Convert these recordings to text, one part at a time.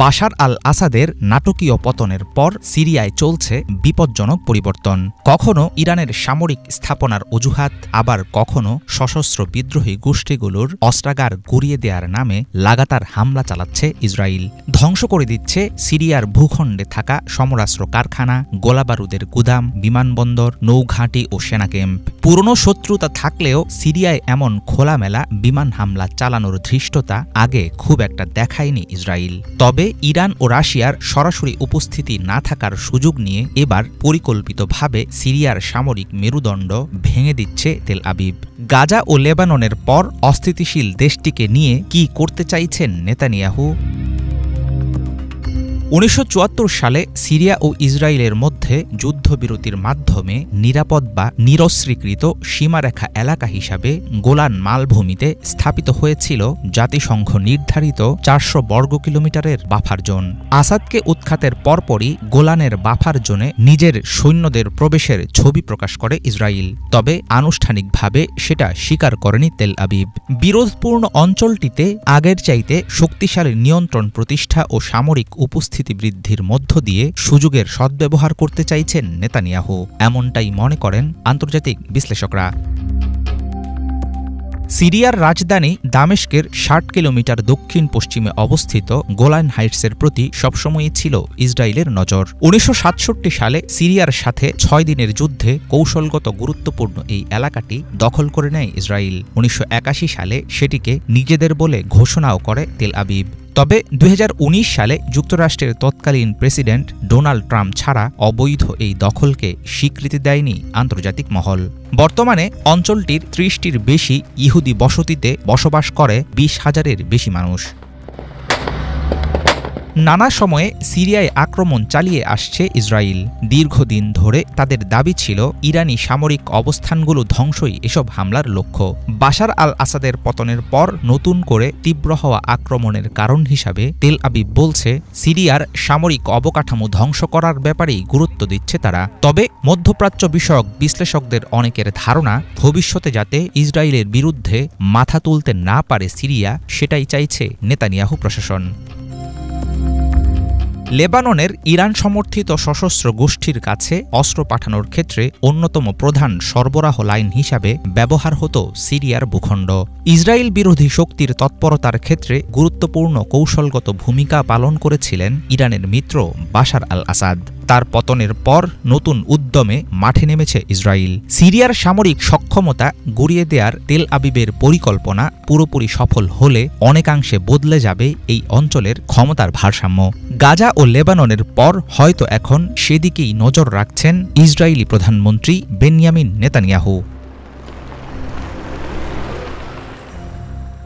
বাশার আল আসাদের নাটকীয় পতনের পর সিরিয়ায় চলছে বিপজ্জনক পরিবর্তন। কখনো ইরানের সামরিক স্থাপনার অজুহাত, আবার কখনো সশস্ত্র বিদ্রোহী গোষ্ঠীগুলোর অস্ত্রাগার গুড়িয়ে দেওয়ার নামে লাগাতার হামলা চালাচ্ছে ইসরায়েল। ধ্বংস করে দিচ্ছে সিরিয়ার ভূখণ্ডে থাকা সমরাস্ত্র কারখানা, গোলাবারুদের গুদাম, বিমানবন্দর, নৌঘাঁটি ও সেনা ক্যাম্প। পুরনো শত্রুতা থাকলেও সিরিয়ায় এমন খোলামেলা বিমান হামলা চালানোর ধৃষ্টতা আগে খুব একটা দেখায়নি ইসরায়েল। তবে ইরান ও রাশিয়ার সরাসরি উপস্থিতি না থাকার সুযোগ নিয়ে এবার পরিকল্পিতভাবে সিরিয়ার সামরিক মেরুদণ্ড ভেঙে দিচ্ছে তেল আবিব। গাজা ও লেবাননের পর অস্থিতিশীল দেশটিকে নিয়ে কি করতে চাইছেন নেতানিয়াহু? 1974 সালে সিরিয়া ও ইসরায়েলের মধ্যে যুদ্ধবিরতির মাধ্যমে নিরাপদ বা নিরস্ত্রীকৃত সীমারেখা এলাকা হিসাবে গোলান মালভূমিতে স্থাপিত হয়েছিল জাতিসংঘ নির্ধারিত 400 বর্গ কিলোমিটারের বাফার জোন। আসাদকে উৎখাতের পরপরই গোলানের বাফার জোনে নিজের সৈন্যদের প্রবেশের ছবি প্রকাশ করে ইসরায়েল। তবে আনুষ্ঠানিকভাবে সেটা স্বীকার করেনি তেল আবিব। বিরোধপূর্ণ অঞ্চলটিতে আগের চাইতে শক্তিশালী নিয়ন্ত্রণ প্রতিষ্ঠা ও সামরিক উপস্থিতি বৃদ্ধির মধ্য দিয়ে সুযোগের সদ্ব্যবহার করতে চাইছেন নেতানিয়াহু, এমনটাই মনে করেন আন্তর্জাতিক বিশ্লেষকরা। সিরিয়ার রাজধানী দামেস্কের 60 কিলোমিটার দক্ষিণ পশ্চিমে অবস্থিত গোলান হাইটসের প্রতি সবসময়ই ছিল ইসরায়েলের নজর। 1967 সালে সিরিয়ার সাথে 6 দিনের যুদ্ধে কৌশলগত গুরুত্বপূর্ণ এই এলাকাটি দখল করে নেয় ইসরায়েল। 1981 সালে সেটিকে নিজেদের বলে ঘোষণাও করে তেল আবিব। তবে 2019 সালে যুক্তরাষ্ট্রের তৎকালীন প্রেসিডেন্ট ডোনাল্ড ট্রাম্প ছাড়া অবৈধ এই দখলকে স্বীকৃতি দেয়নি আন্তর্জাতিক মহল। বর্তমানে অঞ্চলটির 30টির বেশি ইহুদি বসতিতে বসবাস করে 20,000-এর বেশি মানুষ। নানা সময়ে সিরিয়ায় আক্রমণ চালিয়ে আসছে ইসরায়েল। দীর্ঘদিন ধরে তাদের দাবি ছিল ইরানি সামরিক অবস্থানগুলো ধ্বংসই এসব হামলার লক্ষ্য। বাশার আল আসাদের পতনের পর নতুন করে তীব্র হওয়া আক্রমণের কারণ হিসাবে তেল আবিব বলছে সিরিয়ার সামরিক অবকাঠামো ধ্বংস করার ব্যাপারেই গুরুত্ব দিচ্ছে তারা। তবে মধ্যপ্রাচ্য বিষয়ক বিশ্লেষকদের অনেকের ধারণা, ভবিষ্যতে যাতে ইসরায়েলের বিরুদ্ধে মাথা তুলতে না পারে সিরিয়া, সেটাই চাইছে নেতানিয়াহু প্রশাসন। লেবাননের ইরান সমর্থিত সশস্ত্র গোষ্ঠীর কাছে অস্ত্র পাঠানোর ক্ষেত্রে অন্যতম প্রধান সরবরাহ লাইন হিসাবে ব্যবহার হতো সিরিয়ার ভূখণ্ড। ইসরায়েল বিরোধী শক্তির তৎপরতার ক্ষেত্রে গুরুত্বপূর্ণ কৌশলগত ভূমিকা পালন করেছিলেন ইরানের মিত্র বাশার আল আসাদ। তার পতনের পর নতুন উদ্যমে মাঠে নেমেছে ইসরায়েল। সিরিয়ার সামরিক সক্ষমতা গুড়িয়ে দেওয়ার তেল আবিবের পরিকল্পনা পুরোপুরি সফল হলে অনেকাংশে বদলে যাবে এই অঞ্চলের ক্ষমতার ভারসাম্য। গাজা ও লেবাননের পর হয়তো এখন সেদিকেই নজর রাখছেন ইসরায়েলি প্রধানমন্ত্রী বেনিয়ামিন নেতানিয়াহু।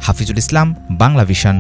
হাফিজুল ইসলাম, বাংলা ভিশন।